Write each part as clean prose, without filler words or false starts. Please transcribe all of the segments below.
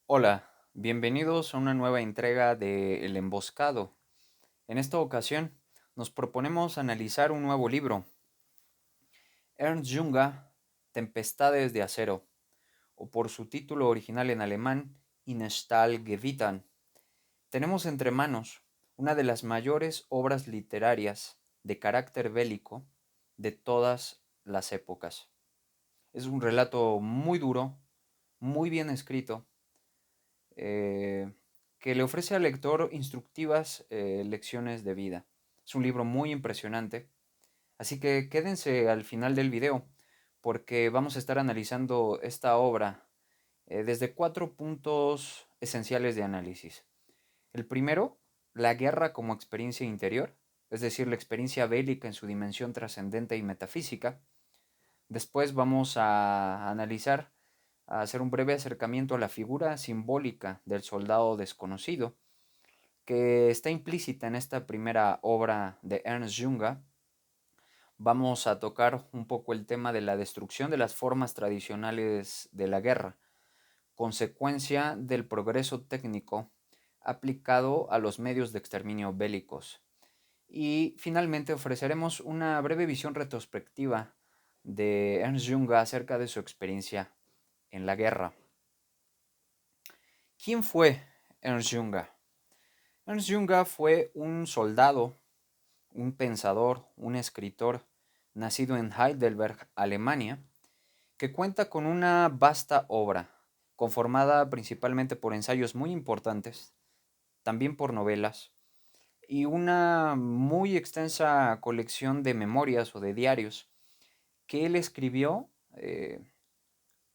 Hola, bienvenidos a una nueva entrega de El Emboscado. En esta ocasión nos proponemos analizar un nuevo libro, Ernst Junger, Tempestades de Acero, o por su título original en alemán, In Stahlgewittern. Tenemos entre manos una de las mayores obras literarias de carácter bélico de todas las épocas. Es un relato muy duro, muy bien escrito, eh, que le ofrece al lector instructivas lecciones de vida. Es un libro muy impresionante, así que quédense al final del video porque vamos a estar analizando esta obra desde cuatro puntos esenciales de análisis. El primero, la guerra como experiencia interior, es decir, la experiencia bélica en su dimensión trascendente y metafísica. Después vamos a analizar, a hacer un breve acercamiento a la figura simbólica del soldado desconocido, que está implícita en esta primera obra de Ernst Junger. Vamos a tocar un poco el tema de la destrucción de las formas tradicionales de la guerra, consecuencia del progreso técnico aplicado a los medios de exterminio bélicos. Y finalmente ofreceremos una breve visión retrospectiva de Ernst Junger acerca de su experiencia en la guerra. ¿Quién fue Ernst Junger? Ernst Junger fue un soldado, un pensador, un escritor, nacido en Heidelberg, Alemania, que cuenta con una vasta obra, conformada principalmente por ensayos muy importantes, también por novelas, y una muy extensa colección de memorias o de diarios que él escribió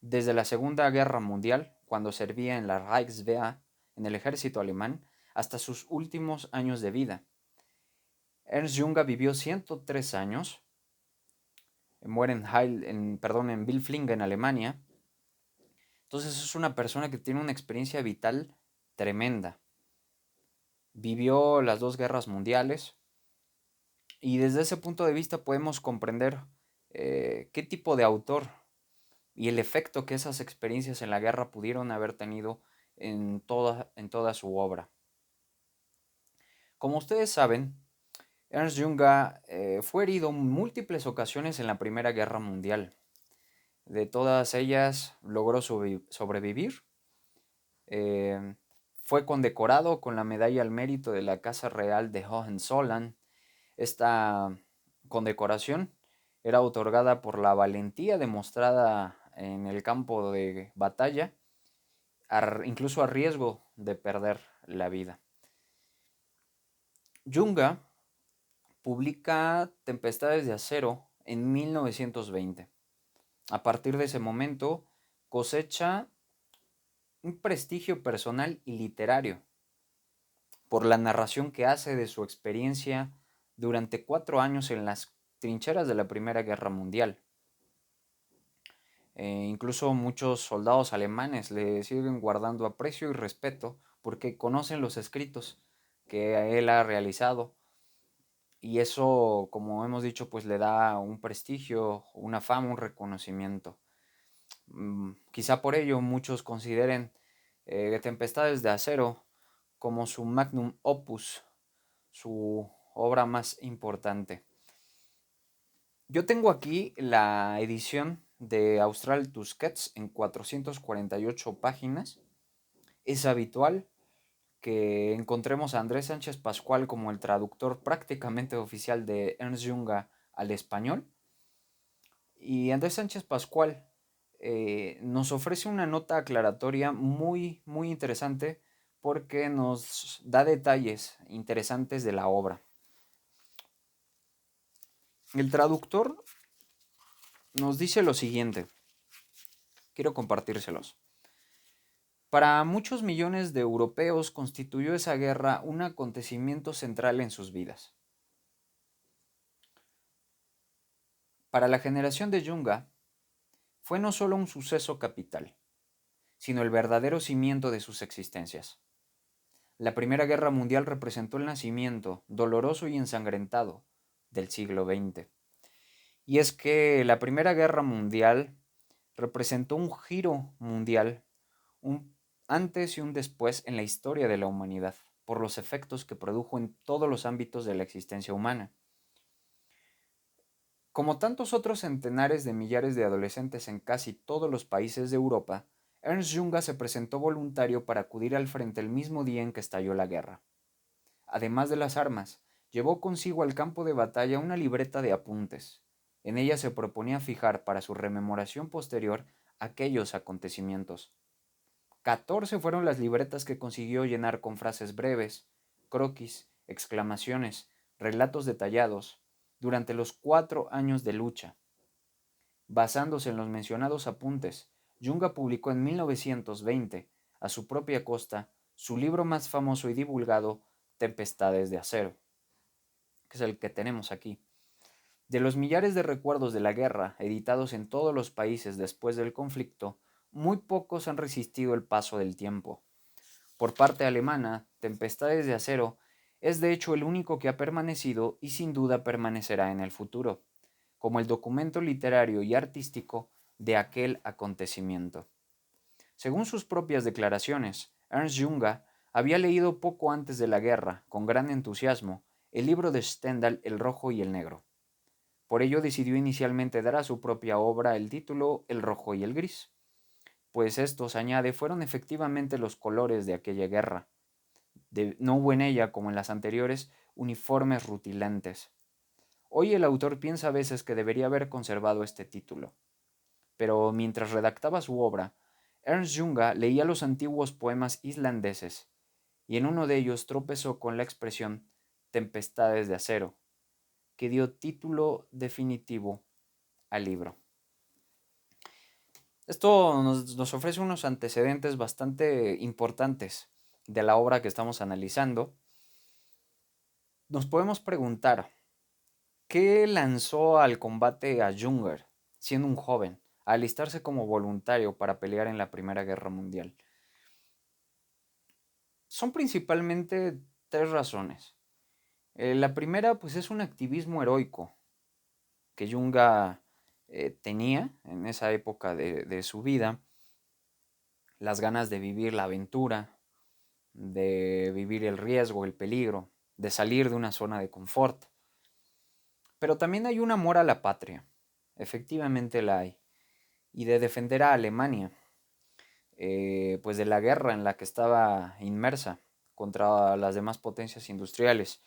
desde la Segunda Guerra Mundial, cuando servía en la Reichswehr, en el ejército alemán, hasta sus últimos años de vida. Ernst Junger vivió 103 años, muere en Billflingen, Alemania. Entonces es una persona que tiene una experiencia vital tremenda. Vivió las dos guerras mundiales y desde ese punto de vista podemos comprender qué tipo de autor y el efecto que esas experiencias en la guerra pudieron haber tenido en toda su obra. Como ustedes saben, Ernst Junger fue herido en múltiples ocasiones en la Primera Guerra Mundial. De todas ellas logró sobrevivir. Eh, Fue condecorado con la Medalla al Mérito de la Casa Real de Hohenzollern. Esta condecoración era otorgada por la valentía demostrada en el campo de batalla, incluso a riesgo de perder la vida. Junger publica Tempestades de Acero en 1920. A partir de ese momento cosecha un prestigio personal y literario por la narración que hace de su experiencia durante 4 años en las trincheras de la Primera Guerra Mundial. Incluso muchos soldados alemanes le siguen guardando aprecio y respeto porque conocen los escritos que él ha realizado, y eso, como hemos dicho, pues le da un prestigio, una fama, un reconocimiento. Quizá por ello muchos consideren Tempestades de Acero como su magnum opus, su obra más importante. Yo tengo aquí la edición de Austral Tusquets en 448 páginas. Es habitual que encontremos a Andrés Sánchez Pascual como el traductor prácticamente oficial de Ernst Junger al español. Y Andrés Sánchez Pascual nos ofrece una nota aclaratoria muy, muy interesante porque nos da detalles interesantes de la obra. El traductor nos dice lo siguiente, quiero compartírselos. Para muchos millones de europeos constituyó esa guerra un acontecimiento central en sus vidas. Para la generación de Yunga, fue no solo un suceso capital, sino el verdadero cimiento de sus existencias. La Primera Guerra Mundial representó el nacimiento, doloroso y ensangrentado, del siglo XX. Y es que la Primera Guerra Mundial representó un giro mundial, un antes y un después en la historia de la humanidad, por los efectos que produjo en todos los ámbitos de la existencia humana. Como tantos otros centenares de millares de adolescentes en casi todos los países de Europa, Ernst Junga se presentó voluntario para acudir al frente el mismo día en que estalló la guerra. Además de las armas, llevó consigo al campo de batalla una libreta de apuntes. En ella se proponía fijar para su rememoración posterior aquellos acontecimientos. 14 fueron las libretas que consiguió llenar con frases breves, croquis, exclamaciones, relatos detallados, durante los 4 años de lucha. Basándose en los mencionados apuntes, Junga publicó en 1920, a su propia costa, su libro más famoso y divulgado, Tempestades de Acero, que es el que tenemos aquí. De los millares de recuerdos de la guerra editados en todos los países después del conflicto, muy pocos han resistido el paso del tiempo. Por parte alemana, Tempestades de Acero es de hecho el único que ha permanecido y sin duda permanecerá en el futuro, como el documento literario y artístico de aquel acontecimiento. Según sus propias declaraciones, Ernst Junga había leído poco antes de la guerra, con gran entusiasmo, el libro de Stendhal El Rojo y el Negro. Por ello decidió inicialmente dar a su propia obra el título El Rojo y el Gris, pues estos, añade, fueron efectivamente los colores de aquella guerra. No hubo en ella, como en las anteriores, uniformes rutilantes. Hoy el autor piensa a veces que debería haber conservado este título, pero mientras redactaba su obra, Ernst Junga leía los antiguos poemas islandeses, y en uno de ellos tropezó con la expresión Tempestades de Acero, que dio título definitivo al libro. Esto nos ofrece unos antecedentes bastante importantes de la obra que estamos analizando. Nos podemos preguntar, ¿qué lanzó al combate a Junger, siendo un joven, a alistarse como voluntario para pelear en la Primera Guerra Mundial? Son principalmente tres razones. La primera, pues, es un activismo heroico que Junga tenía en esa época de su vida, las ganas de vivir la aventura, de vivir el riesgo, el peligro, de salir de una zona de confort. Pero también hay un amor a la patria, efectivamente la hay, y de defender a Alemania, pues de la guerra en la que estaba inmersa contra las demás potencias industriales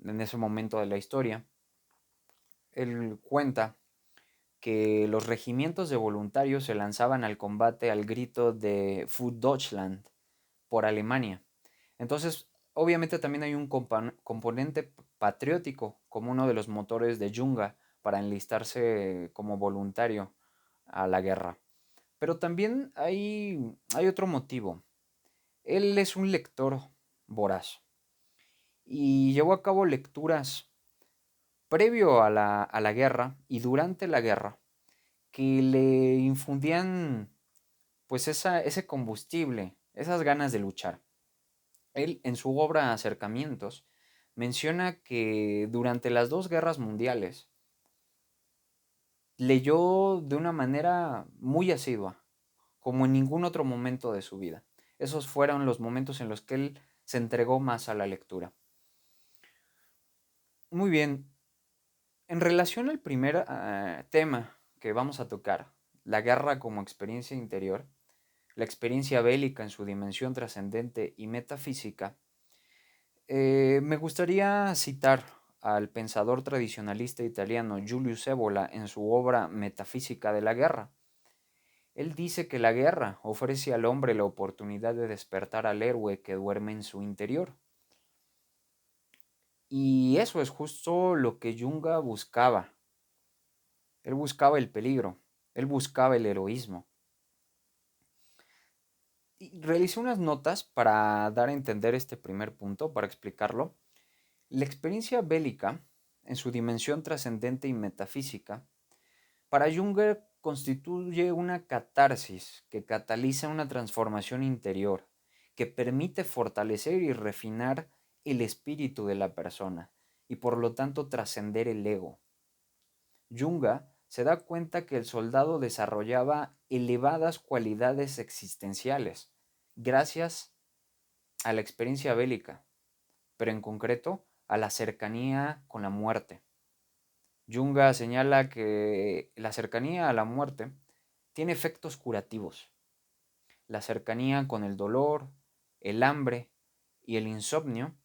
en ese momento de la historia. Él cuenta que los regimientos de voluntarios se lanzaban al combate al grito de Für Deutschland, por Alemania. Entonces, obviamente también hay un componente patriótico como uno de los motores de Junga para enlistarse como voluntario a la guerra. Pero también hay otro motivo. Él es un lector voraz y llevó a cabo lecturas previo a la guerra y durante la guerra que le infundían pues ese combustible, esas ganas de luchar. Él, en su obra Acercamientos, menciona que durante las dos guerras mundiales leyó de una manera muy asidua, como en ningún otro momento de su vida. Esos fueron los momentos en los que él se entregó más a la lectura. Muy bien, en relación al primer tema que vamos a tocar, la guerra como experiencia interior, la experiencia bélica en su dimensión trascendente y metafísica, me gustaría citar al pensador tradicionalista italiano Julius Evola en su obra Metafísica de la Guerra. Él dice que la guerra ofrece al hombre la oportunidad de despertar al héroe que duerme en su interior. Y eso es justo lo que Junga buscaba. Él buscaba el peligro, él buscaba el heroísmo. Y realicé unas notas para dar a entender este primer punto, para explicarlo. La experiencia bélica, en su dimensión trascendente y metafísica, para Junger constituye una catarsis que cataliza una transformación interior, que permite fortalecer y refinar el espíritu de la persona y por lo tanto trascender el ego. Junga se da cuenta que el soldado desarrollaba elevadas cualidades existenciales gracias a la experiencia bélica, pero en concreto a la cercanía con la muerte. Junga señala que la cercanía a la muerte tiene efectos curativos. La cercanía con el dolor, el hambre y el insomnio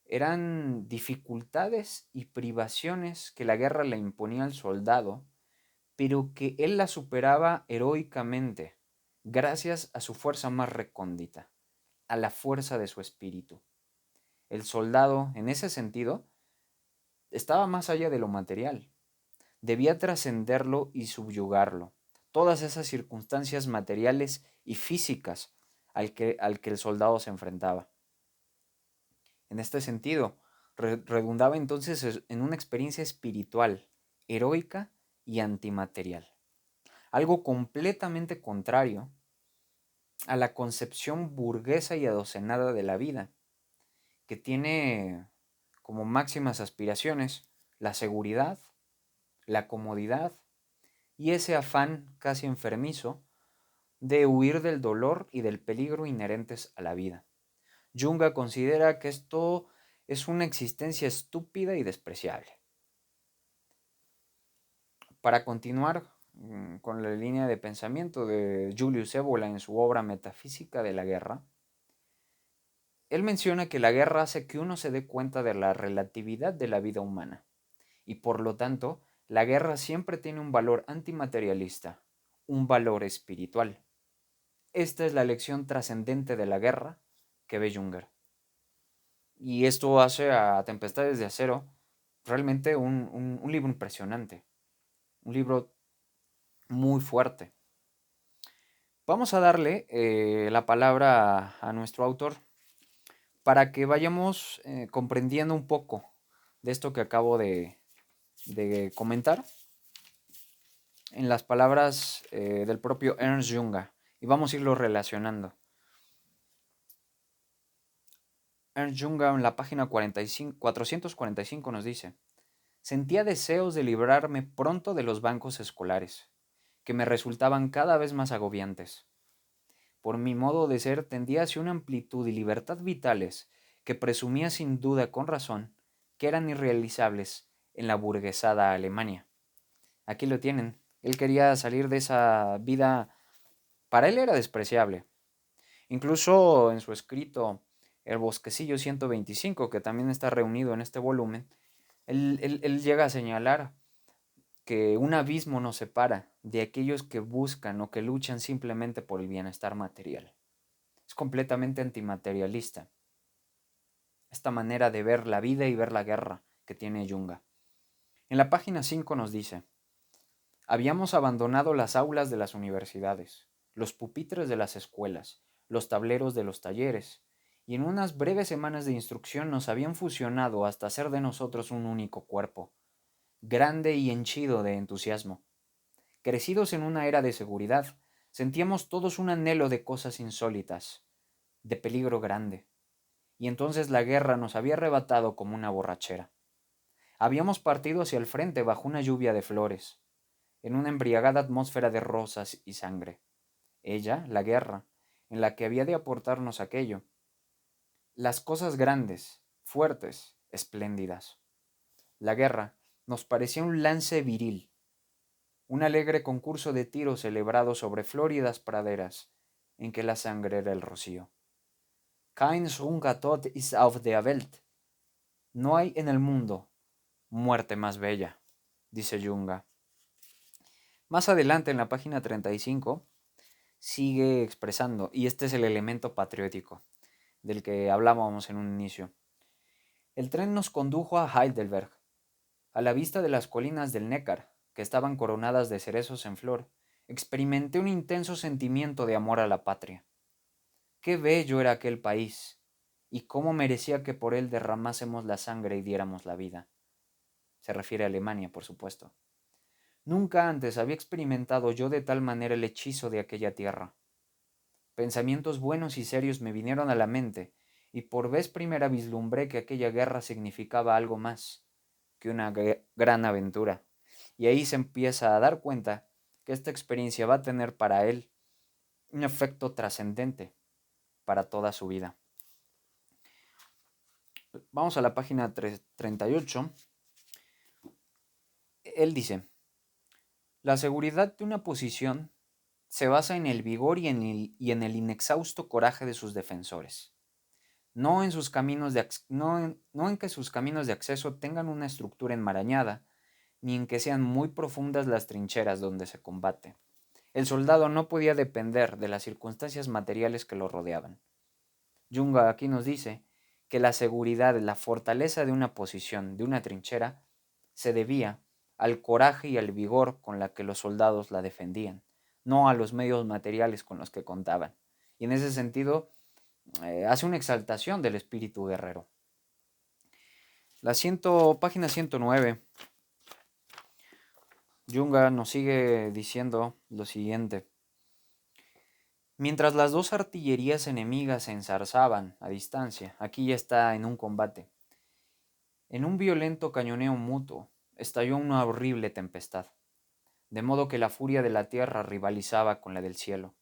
eran dificultades y privaciones que la guerra le imponía al soldado, pero que él la superaba heroicamente, gracias a su fuerza más recóndita, a la fuerza de su espíritu. El soldado, en ese sentido, estaba más allá de lo material. Debía trascenderlo y subyugarlo. Todas esas circunstancias materiales y físicas al que el soldado se enfrentaba. En este sentido, redundaba entonces en una experiencia espiritual, heroica y antimaterial. Algo completamente contrario a la concepción burguesa y adocenada de la vida, que tiene como máximas aspiraciones la seguridad, la comodidad y ese afán casi enfermizo de huir del dolor y del peligro inherentes a la vida. Junga considera que esto es una existencia estúpida y despreciable. Para continuar con la línea de pensamiento de Julius Evola en su obra Metafísica de la Guerra, él menciona que la guerra hace que uno se dé cuenta de la relatividad de la vida humana y por lo tanto la guerra siempre tiene un valor antimaterialista, un valor espiritual. Esta es la lección trascendente de la guerra que ve Junger. Y esto hace a Tempestades de Acero realmente un libro impresionante, un libro muy fuerte. Vamos a darle la palabra a nuestro autor para que vayamos comprendiendo un poco de esto que acabo de comentar en las palabras del propio Ernst Junger y vamos a irlo relacionando. Ernst Junger en la página 445 nos dice: sentía deseos de librarme pronto de los bancos escolares, que me resultaban cada vez más agobiantes. Por mi modo de ser tendía hacia una amplitud y libertad vitales que presumía sin duda con razón que eran irrealizables en la burguesada Alemania. Aquí lo tienen. Él quería salir de esa vida, para él era despreciable. Incluso en su escrito El Bosquecillo 125, que también está reunido en este volumen, él llega a señalar que un abismo nos separa de aquellos que buscan o que luchan simplemente por el bienestar material. Es completamente antimaterialista esta manera de ver la vida y ver la guerra que tiene Junga. En la página 5 nos dice: habíamos abandonado las aulas de las universidades, los pupitres de las escuelas, los tableros de los talleres, y en unas breves semanas de instrucción nos habían fusionado hasta hacer de nosotros un único cuerpo, grande y henchido de entusiasmo. Crecidos en una era de seguridad, sentíamos todos un anhelo de cosas insólitas, de peligro grande. Y entonces la guerra nos había arrebatado como una borrachera. Habíamos partido hacia el frente bajo una lluvia de flores, en una embriagada atmósfera de rosas y sangre. Ella, la guerra, en la que había de aportarnos aquello. Las cosas grandes, fuertes, espléndidas. La guerra nos parecía un lance viril, un alegre concurso de tiros celebrado sobre floridas praderas, en que la sangre era el rocío. Kein schöner Tod ist auf der Welt. No hay en el mundo muerte más bella, dice Junga. Más adelante, en la página 35, sigue expresando, y este es el elemento patriótico del que hablábamos en un inicio. El tren nos condujo a Heidelberg, a la vista de las colinas del Neckar, que estaban coronadas de cerezos en flor. Experimenté un intenso sentimiento de amor a la patria. Qué bello era aquel país, y cómo merecía que por él derramásemos la sangre y diéramos la vida. Se refiere a Alemania, por supuesto. Nunca antes había experimentado yo de tal manera el hechizo de aquella tierra. Pensamientos buenos y serios me vinieron a la mente, y por vez primera vislumbré que aquella guerra significaba algo más que una gran aventura. Y ahí se empieza a dar cuenta que esta experiencia va a tener para él un efecto trascendente. para toda su vida. Vamos a la página 38. Él dice: la seguridad de una posición se basa en el vigor y en el inexhausto coraje de sus defensores, no en que sus caminos de acceso tengan una estructura enmarañada, ni en que sean muy profundas las trincheras donde se combate. El soldado no podía depender de las circunstancias materiales que lo rodeaban. Junga aquí nos dice que la seguridad, la fortaleza de una posición, de una trinchera, se debía al coraje y al vigor con la que los soldados la defendían, no a los medios materiales con los que contaban. Y en ese sentido, hace una exaltación del espíritu guerrero. Página 109. Junga nos sigue diciendo lo siguiente: mientras las dos artillerías enemigas se enzarzaban a distancia, aquí ya está en un combate. En un violento cañoneo mutuo, estalló una horrible tempestad, de modo que la furia de la tierra rivalizaba con la del cielo,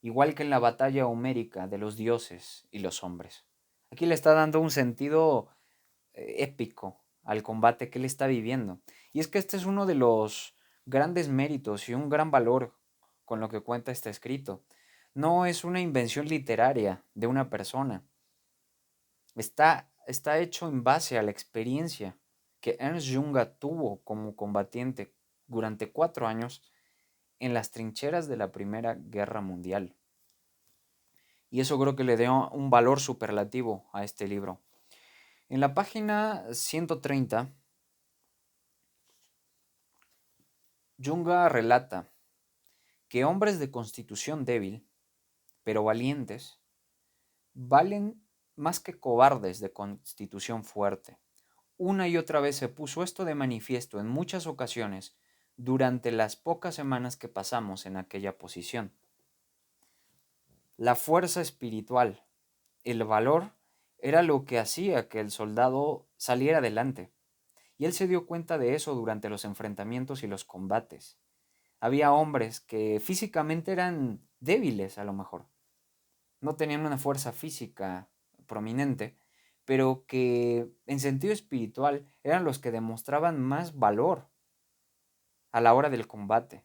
igual que en la batalla homérica de los dioses y los hombres. Aquí le está dando un sentido épico al combate que él está viviendo. Y es que este es uno de los grandes méritos y un gran valor con lo que cuenta este escrito. No es una invención literaria de una persona. Está hecho en base a la experiencia que Ernst Junga tuvo como combatiente durante 4 años en las trincheras de la Primera Guerra Mundial. Y eso creo que le dio un valor superlativo a este libro. En la página 130, Junga relata que hombres de constitución débil, pero valientes, valen más que cobardes de constitución fuerte. Una y otra vez se puso esto de manifiesto en muchas ocasiones durante las pocas semanas que pasamos en aquella posición. La fuerza espiritual, el valor, era lo que hacía que el soldado saliera adelante. Y él se dio cuenta de eso durante los enfrentamientos y los combates. Había hombres que físicamente eran débiles a lo mejor, no tenían una fuerza física prominente, pero que en sentido espiritual eran los que demostraban más valor a la hora del combate.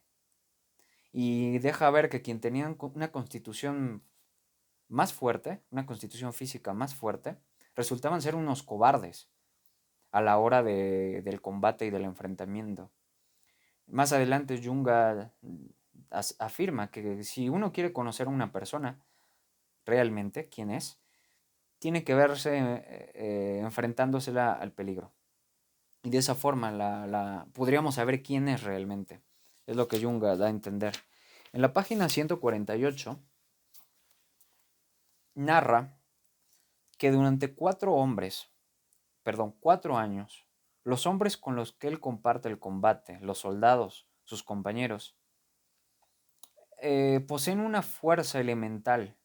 Y deja ver que quien tenía una constitución más fuerte, una constitución física más fuerte, resultaban ser unos cobardes a la hora del combate y del enfrentamiento. Más adelante Junga afirma que si uno quiere conocer a una persona realmente quién es, tiene que verse enfrentándosela al peligro. Y de esa forma podríamos saber quién es realmente. Es lo que Junga da a entender. En la página 148 narra que durante 4 años, los hombres con los que él comparte el combate, los soldados, sus compañeros, poseen una fuerza elemental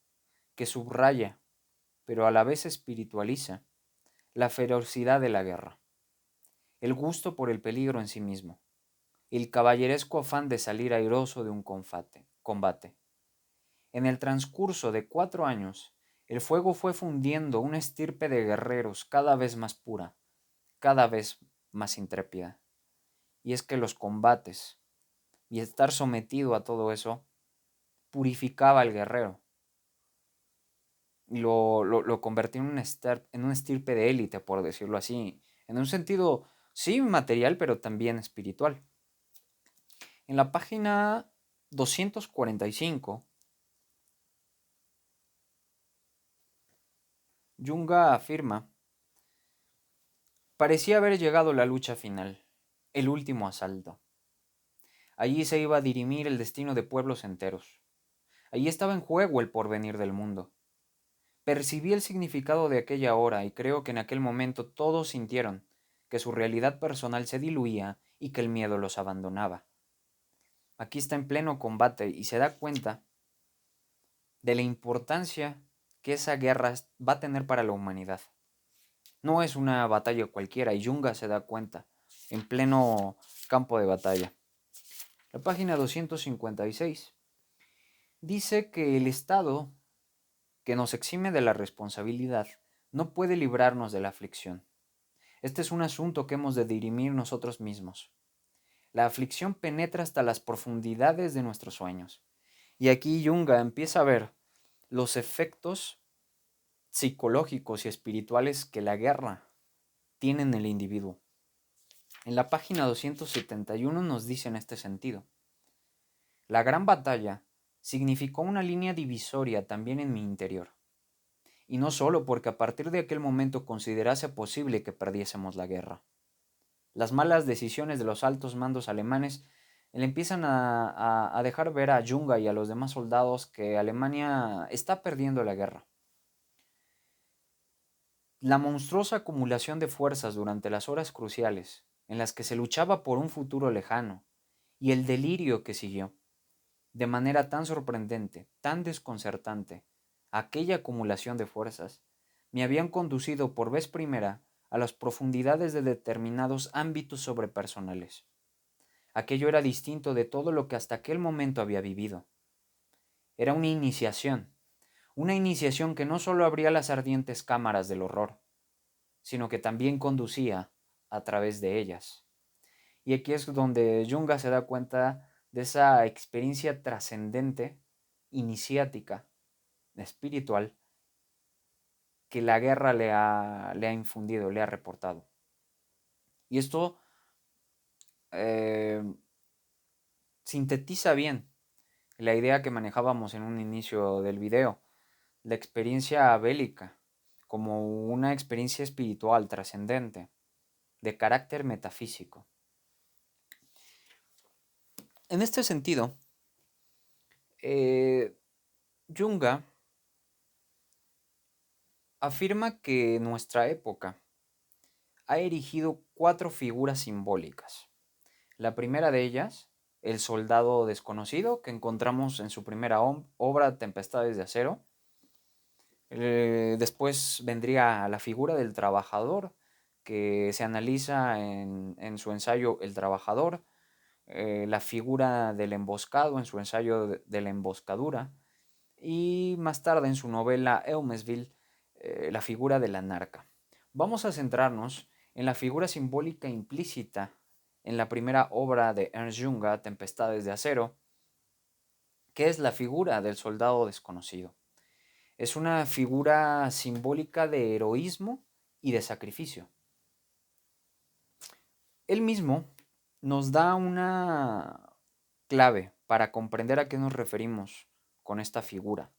que subraya, pero a la vez espiritualiza, la ferocidad de la guerra, el gusto por el peligro en sí mismo, el caballeresco afán de salir airoso de un combate. En el transcurso de 4 años, el fuego fue fundiendo una estirpe de guerreros cada vez más pura, cada vez más intrépida. Y es que los combates y estar sometido a todo eso purificaba al guerrero. Lo convertía en una estirpe de élite, por decirlo así, en un sentido, sí, material, pero también espiritual. En la página 245, Junga afirma: parecía haber llegado la lucha final, el último asalto. Allí se iba a dirimir el destino de pueblos enteros. Allí estaba en juego el porvenir del mundo. Percibí el significado de aquella hora y creo que en aquel momento todos sintieron que su realidad personal se diluía y que el miedo los abandonaba. Aquí está en pleno combate y se da cuenta de la importancia que esa guerra va a tener para la humanidad. No es una batalla cualquiera y Junga se da cuenta en pleno campo de batalla. La página 256 dice que el Estado que nos exime de la responsabilidad, no puede librarnos de la aflicción. Este es un asunto que hemos de dirimir nosotros mismos. La aflicción penetra hasta las profundidades de nuestros sueños. Y aquí Junga empieza a ver los efectos psicológicos y espirituales que la guerra tiene en el individuo. En la página 271 nos dice en este sentido: la gran batalla significó una línea divisoria también en mi interior. Y no solo porque a partir de aquel momento considerase posible que perdiésemos la guerra. Las malas decisiones de los altos mandos alemanes le empiezan a dejar ver a Junga y a los demás soldados que Alemania está perdiendo la guerra. La monstruosa acumulación de fuerzas durante las horas cruciales, en las que se luchaba por un futuro lejano, y el delirio que siguió, de manera tan sorprendente, tan desconcertante, aquella acumulación de fuerzas, me habían conducido por vez primera a las profundidades de determinados ámbitos sobrepersonales. Aquello era distinto de todo lo que hasta aquel momento había vivido. Era una iniciación que no solo abría las ardientes cámaras del horror, sino que también conducía a través de ellas. Y aquí es donde Junga se da cuenta de esa experiencia trascendente, iniciática, espiritual, que la guerra le ha infundido, le ha reportado. Y esto eh, sintetiza bien la idea que manejábamos en un inicio del video, la experiencia bélica como una experiencia espiritual trascendente, de carácter metafísico. En este sentido, Junga afirma que nuestra época ha erigido 4 figuras simbólicas. La primera de ellas, el soldado desconocido, que encontramos en su primera obra, Tempestades de Acero. Después vendría la figura del trabajador, que se analiza en su ensayo El Trabajador. La figura del emboscado en su ensayo de la emboscadura. Y más tarde en su novela Eumesville, la figura de la narca. Vamos a centrarnos en la figura simbólica implícita en la primera obra de Ernst Junga, Tempestades de Acero, que es la figura del soldado desconocido. Es una figura simbólica de heroísmo y de sacrificio. Él mismo nos da una clave para comprender a qué nos referimos con esta figura.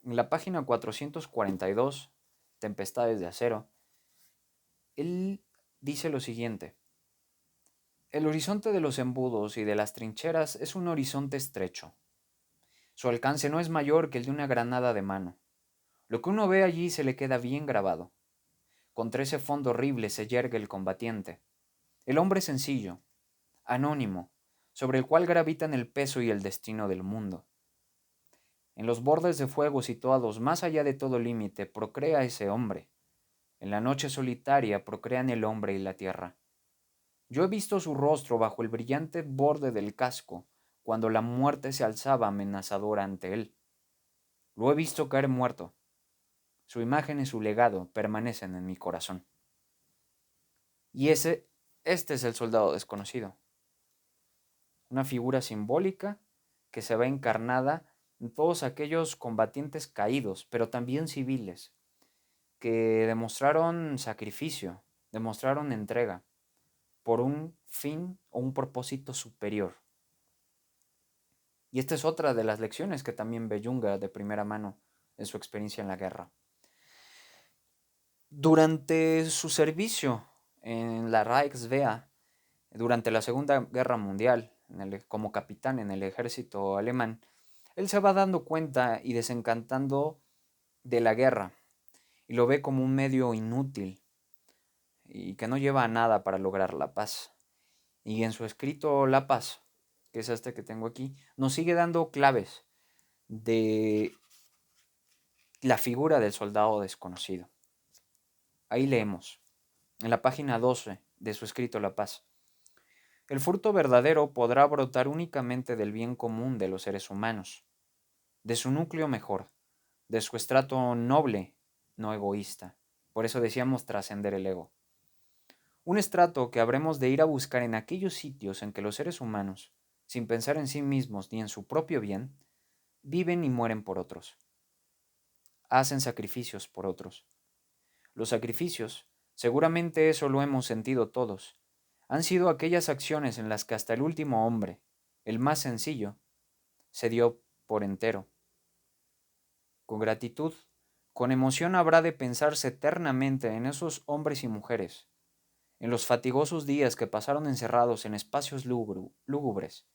En la página 442, Tempestades de Acero, él dice lo siguiente: el horizonte de los embudos y de las trincheras es un horizonte estrecho. Su alcance no es mayor que el de una granada de mano. Lo que uno ve allí se le queda bien grabado. Contra ese fondo horrible se yergue el combatiente, el hombre sencillo, anónimo, sobre el cual gravitan el peso y el destino del mundo. En los bordes de fuego situados más allá de todo límite procrea ese hombre. En la noche solitaria procrean el hombre y la tierra. Yo he visto su rostro bajo el brillante borde del casco, cuando la muerte se alzaba amenazadora ante él. Lo he visto caer muerto. Su imagen y su legado permanecen en mi corazón. Y este es el soldado desconocido. Una figura simbólica que se ve encarnada en todos aquellos combatientes caídos, pero también civiles, que demostraron sacrificio, demostraron entrega por un fin o un propósito superior. Y esta es otra de las lecciones que también ve Junga de primera mano en su experiencia en la guerra. Durante su servicio en la Reichswehr, durante la Segunda Guerra Mundial, como capitán en el ejército alemán, él se va dando cuenta y desencantando de la guerra y lo ve como un medio inútil y que no lleva a nada para lograr la paz. Y en su escrito La Paz, que es este que tengo aquí, nos sigue dando claves de la figura del soldado desconocido. Ahí leemos, en la página 12 de su escrito La Paz: el fruto verdadero podrá brotar únicamente del bien común de los seres humanos, de su núcleo mejor, de su estrato noble, no egoísta. Por eso decíamos trascender el ego. Un estrato que habremos de ir a buscar en aquellos sitios en que los seres humanos, sin pensar en sí mismos ni en su propio bien, viven y mueren por otros. Hacen sacrificios por otros. Los sacrificios, seguramente eso lo hemos sentido todos, han sido aquellas acciones en las que hasta el último hombre, el más sencillo, se dio por entero. Con gratitud, con emoción habrá de pensarse eternamente en esos hombres y mujeres, en los fatigosos días que pasaron encerrados en espacios lúgubres,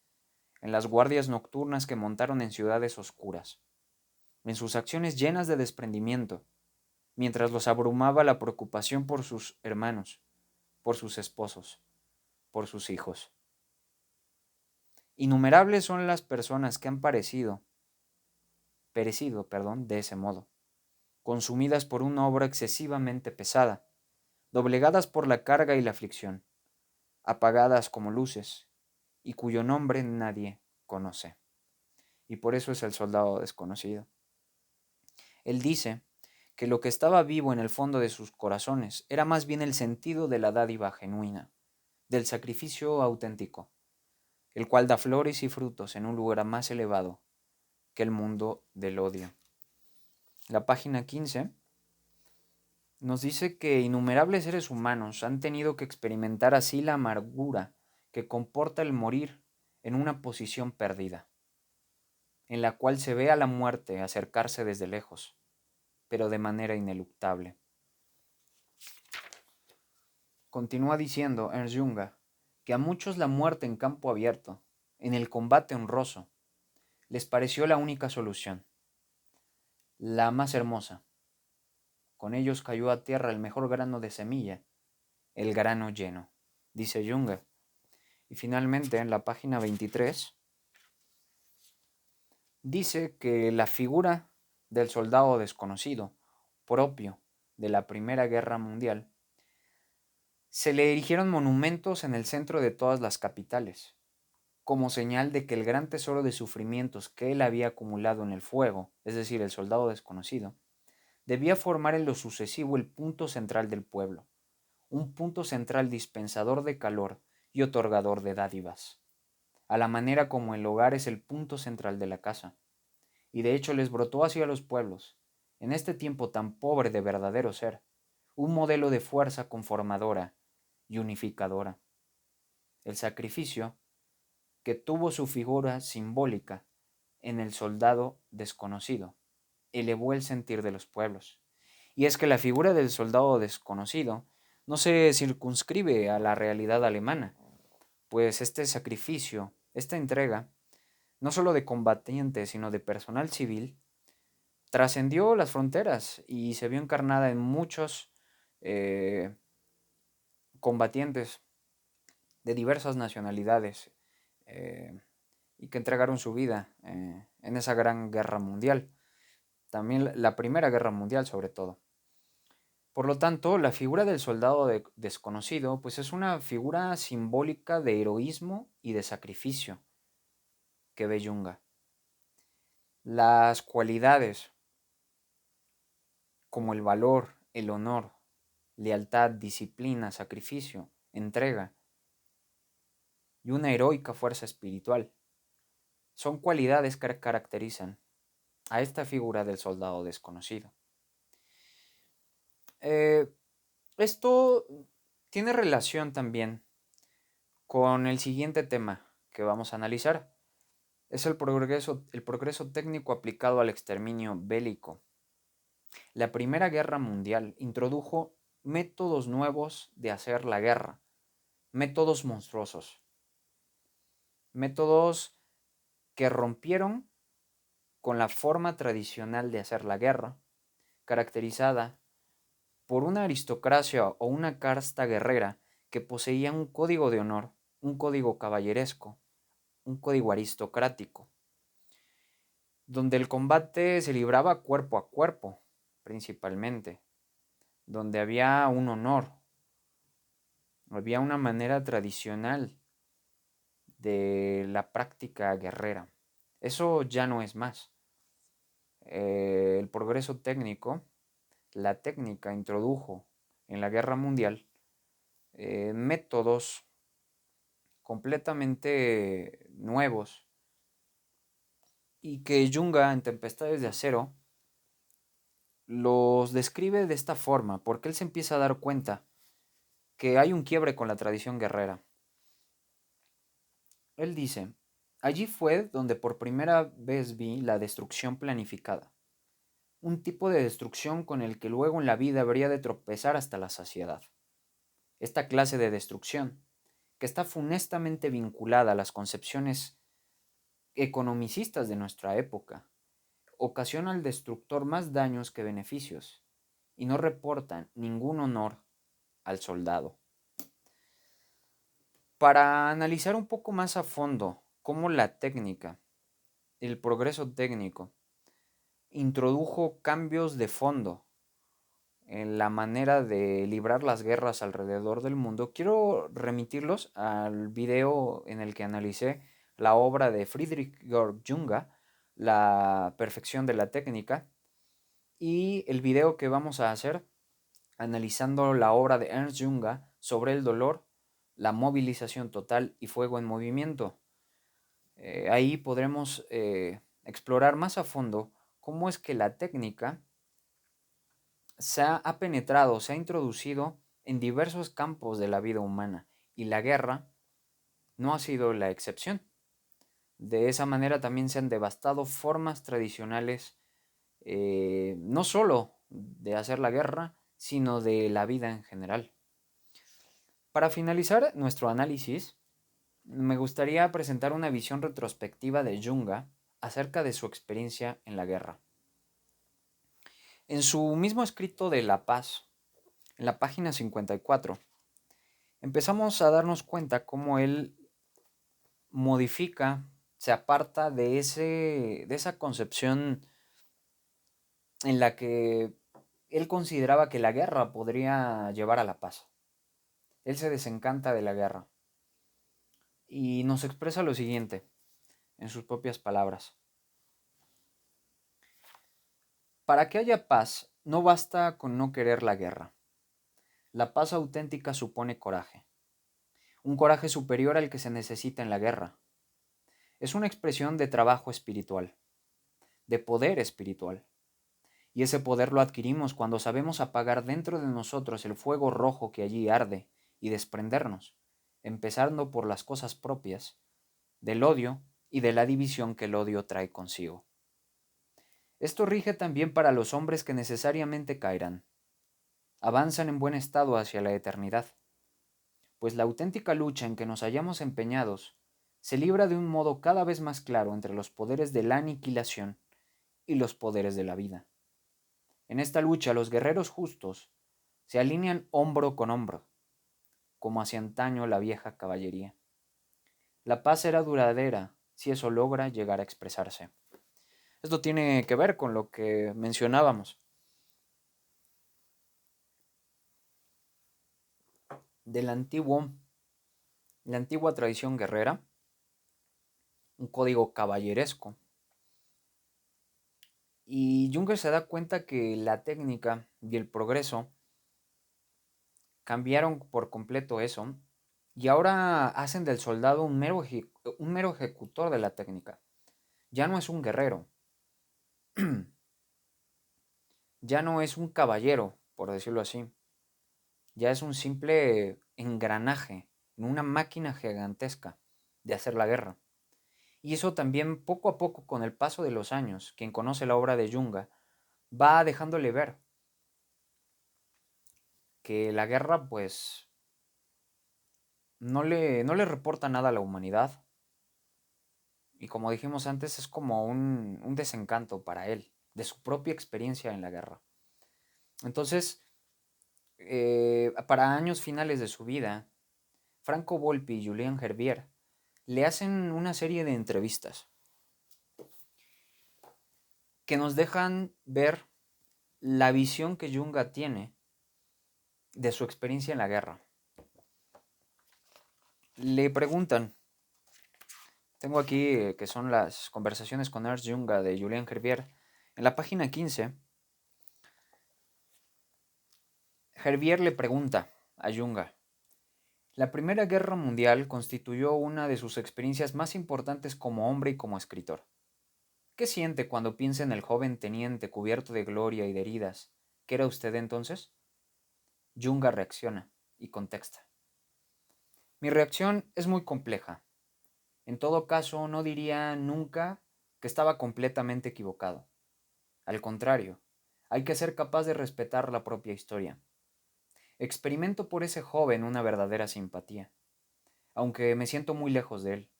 en las guardias nocturnas que montaron en ciudades oscuras, en sus acciones llenas de desprendimiento, mientras los abrumaba la preocupación por sus hermanos, por sus esposos, por sus hijos. Innumerables son las personas que han perecido, de ese modo, consumidas por una obra excesivamente pesada, doblegadas por la carga y la aflicción, apagadas como luces, y cuyo nombre nadie conoce. Y por eso es el soldado desconocido. Él dice que lo que estaba vivo en el fondo de sus corazones era más bien el sentido de la dádiva genuina, del sacrificio auténtico, el cual da flores y frutos en un lugar más elevado que el mundo del odio. La página 15 nos dice que innumerables seres humanos han tenido que experimentar así la amargura que comporta el morir en una posición perdida, en la cual se ve a la muerte acercarse desde lejos, pero de manera ineluctable. Continúa diciendo Ernst Junger que a muchos la muerte en campo abierto, en el combate honroso, les pareció la única solución, la más hermosa. Con ellos cayó a tierra el mejor grano de semilla, el grano lleno, dice Junger. Y finalmente, en la página 23, dice que la figura del soldado desconocido, propio de la Primera Guerra Mundial, se le erigieron monumentos en el centro de todas las capitales, como señal de que el gran tesoro de sufrimientos que él había acumulado en el fuego, es decir, el soldado desconocido, debía formar en lo sucesivo el punto central del pueblo, un punto central dispensador de calor y otorgador de dádivas, a la manera como el hogar es el punto central de la casa. Y de hecho les brotó hacia los pueblos, en este tiempo tan pobre de verdadero ser, un modelo de fuerza conformadora y unificadora. El sacrificio, que tuvo su figura simbólica en el soldado desconocido, elevó el sentir de los pueblos. Y es que la figura del soldado desconocido no se circunscribe a la realidad alemana, pues este sacrificio, esta entrega, no solo de combatientes, sino de personal civil, trascendió las fronteras y se vio encarnada en muchos eh, combatientes de diversas nacionalidades eh, y que entregaron su vida en esa gran guerra mundial, también la Primera Guerra Mundial sobre todo. Por lo tanto, la figura del soldado desconocido pues es una figura simbólica de heroísmo y de sacrificio que ve Junga. Las cualidades como el valor, el honor, lealtad, disciplina, sacrificio, entrega y una heroica fuerza espiritual son cualidades que caracterizan a esta figura del soldado desconocido. Eh, Esto tiene relación también con el siguiente tema que vamos a analizar. Es el progreso técnico aplicado al exterminio bélico. La Primera Guerra Mundial introdujo métodos nuevos de hacer la guerra, métodos monstruosos, métodos que rompieron con la forma tradicional de hacer la guerra, caracterizada por una aristocracia o una casta guerrera que poseía un código de honor, un código caballeresco, un código aristocrático, donde el combate se libraba cuerpo a cuerpo, principalmente, donde había un honor, había una manera tradicional de la práctica guerrera. Eso ya no es más. el progreso técnico, la técnica introdujo en la guerra mundial métodos completamente nuevos y que Junga en Tempestades de Acero los describe de esta forma, porque él se empieza a dar cuenta que hay un quiebre con la tradición guerrera. Él dice, allí fue donde por primera vez vi la destrucción planificada, un tipo de destrucción con el que luego en la vida habría de tropezar hasta la saciedad. Esta clase de destrucción, que está funestamente vinculada a las concepciones economicistas de nuestra época, ocasiona al destructor más daños que beneficios y no reportan ningún honor al soldado. Para analizar un poco más a fondo cómo la técnica, el progreso técnico, introdujo cambios de fondo en la manera de librar las guerras alrededor del mundo, quiero remitirlos al video en el que analicé la obra de Friedrich Georg Junga, La perfección de la técnica, y el video que vamos a hacer analizando la obra de Ernst Junga sobre el dolor, la movilización total y fuego en movimiento. Ahí podremos explorar más a fondo cómo es que la técnica ha penetrado, se ha introducido en diversos campos de la vida humana y la guerra no ha sido la excepción. De esa manera también se han devastado formas tradicionales, no solo de hacer la guerra, sino de la vida en general. Para finalizar nuestro análisis, me gustaría presentar una visión retrospectiva de Junga acerca de su experiencia en la guerra. En su mismo escrito de La Paz, en la página 54, empezamos a darnos cuenta cómo él modifica, se aparta de esa concepción en la que él consideraba que la guerra podría llevar a la paz. Él se desencanta de la guerra y nos expresa lo siguiente en sus propias palabras. Para que haya paz, no basta con no querer la guerra. La paz auténtica supone coraje, un coraje superior al que se necesita en la guerra. Es una expresión de trabajo espiritual, de poder espiritual. Y ese poder lo adquirimos cuando sabemos apagar dentro de nosotros el fuego rojo que allí arde y desprendernos, empezando por las cosas propias, del odio y de la división que el odio trae consigo. Esto rige también para los hombres que necesariamente caerán. Avanzan en buen estado hacia la eternidad, pues la auténtica lucha en que nos hallamos empeñados se libra de un modo cada vez más claro entre los poderes de la aniquilación y los poderes de la vida. En esta lucha los guerreros justos se alinean hombro con hombro, como hacía antaño la vieja caballería. La paz será duradera si eso logra llegar a expresarse. Esto tiene que ver con lo que mencionábamos del la antigua tradición guerrera, un código caballeresco. Y Junger se da cuenta que la técnica y el progreso cambiaron por completo eso y ahora hacen del soldado un mero ejecutor de la técnica. Ya no es un guerrero, ya no es un caballero, por decirlo así. Ya es un simple engranaje en una máquina gigantesca de hacer la guerra. Y eso también poco a poco con el paso de los años, quien conoce la obra de Junga, va dejándole ver que la guerra pues no le reporta nada a la humanidad. Y como dijimos antes, es como un desencanto para él, de su propia experiencia en la guerra. Entonces, para años finales de su vida, Franco Volpi y Julien Hervier le hacen una serie de entrevistas que nos dejan ver la visión que Junga tiene de su experiencia en la guerra. Le preguntan, tengo aquí que son las conversaciones con Ernst Junga de Julien Hervier, En la página 15, Hervier le pregunta a Junga: la Primera Guerra Mundial constituyó una de sus experiencias más importantes como hombre y como escritor. ¿Qué siente cuando piensa en el joven teniente cubierto de gloria y de heridas? ¿Qué era usted entonces? Junga reacciona y contesta: mi reacción es muy compleja. En todo caso, no diría nunca que estaba completamente equivocado. Al contrario, hay que ser capaz de respetar la propia historia. Experimento por ese joven una verdadera simpatía, aunque me siento muy lejos de él.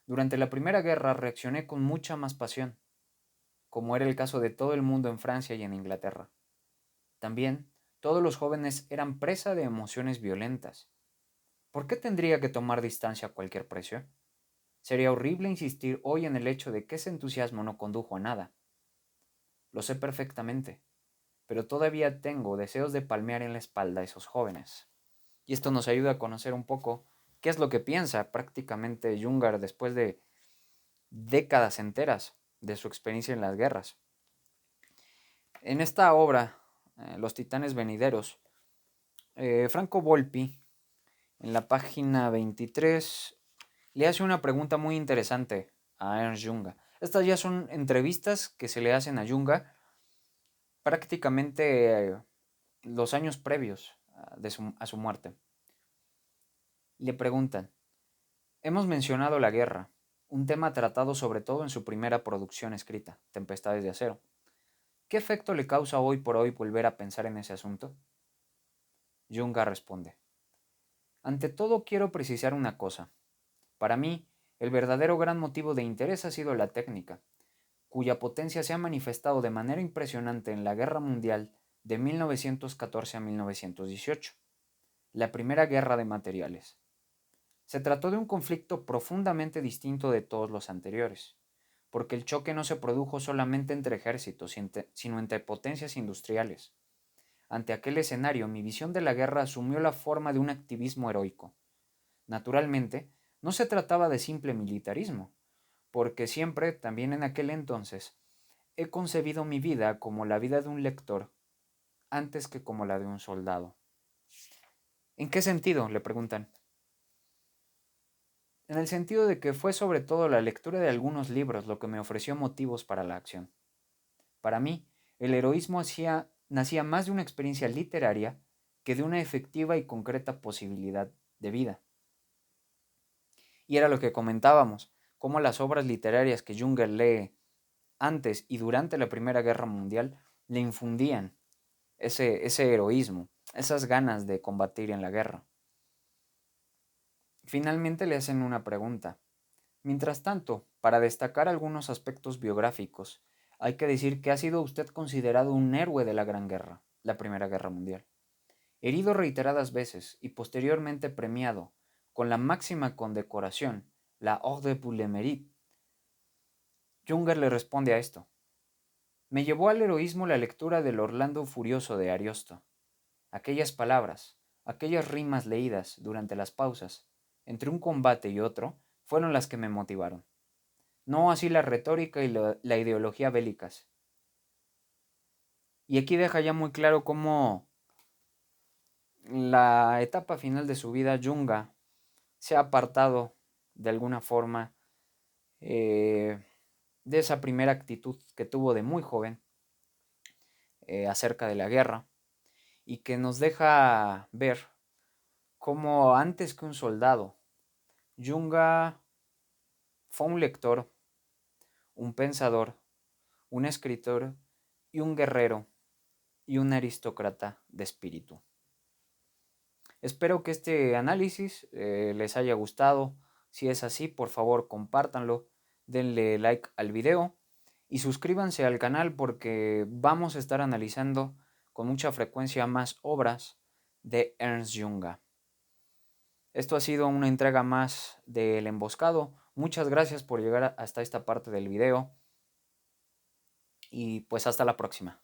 Durante la Primera Guerra reaccioné con mucha más pasión, como era el caso de todo el mundo en Francia y en Inglaterra. También, todos los jóvenes eran presa de emociones violentas. ¿Por qué tendría que tomar distancia a cualquier precio? Sería horrible insistir hoy en el hecho de que ese entusiasmo no condujo a nada. Lo sé perfectamente, pero todavía tengo deseos de palmear en la espalda a esos jóvenes. Y esto nos ayuda a conocer un poco qué es lo que piensa prácticamente Jungar después de décadas enteras de su experiencia en las guerras. En esta obra, Los Titanes Venideros, Franco Volpi, en la página 23, le hace una pregunta muy interesante a Ernst Junga. Estas ya son entrevistas que se le hacen a Junga prácticamente los años previos a su muerte. Le preguntan: hemos mencionado la guerra, un tema tratado sobre todo en su primera producción escrita, Tempestades de Acero. ¿Qué efecto le causa hoy por hoy volver a pensar en ese asunto? Junga responde: ante todo quiero precisar una cosa. Para mí, el verdadero gran motivo de interés ha sido la técnica, cuya potencia se ha manifestado de manera impresionante en la Guerra Mundial de 1914 a 1918, la Primera Guerra de Materiales. Se trató de un conflicto profundamente distinto de todos los anteriores, porque el choque no se produjo solamente entre ejércitos, sino entre potencias industriales. Ante aquel escenario, mi visión de la guerra asumió la forma de un activismo heroico. Naturalmente, no se trataba de simple militarismo, porque siempre, también en aquel entonces, he concebido mi vida como la vida de un lector antes que como la de un soldado. ¿En qué sentido?, le preguntan. En el sentido de que fue sobre todo la lectura de algunos libros lo que me ofreció motivos para la acción. Para mí, el heroísmo nacía más de una experiencia literaria que de una efectiva y concreta posibilidad de vida. Y era lo que comentábamos, cómo las obras literarias que Junger lee antes y durante la Primera Guerra Mundial le infundían ese heroísmo, esas ganas de combatir en la guerra. Finalmente le hacen una pregunta. Mientras tanto, para destacar algunos aspectos biográficos, hay que decir que ha sido usted considerado un héroe de la Gran Guerra, la Primera Guerra Mundial. Herido reiteradas veces y posteriormente premiado con la máxima condecoración, la Ordre pour le Mérite, Junger le responde a esto. Me llevó al heroísmo la lectura del Orlando Furioso de Ariosto. Aquellas palabras, aquellas rimas leídas durante las pausas, entre un combate y otro, fueron las que me motivaron. No así la retórica y la ideología bélicas. Y aquí deja ya muy claro cómo la etapa final de su vida, Junga, se ha apartado de alguna forma de esa primera actitud que tuvo de muy joven acerca de la guerra y que nos deja ver cómo antes que un soldado, Junga fue un lector, un pensador, un escritor y un guerrero y un aristócrata de espíritu. Espero que este análisis les haya gustado. Si es así, por favor compártanlo, denle like al video y suscríbanse al canal porque vamos a estar analizando con mucha frecuencia más obras de Ernst Junga. Esto ha sido una entrega más del Emboscado. Muchas gracias por llegar hasta esta parte del video y pues hasta la próxima.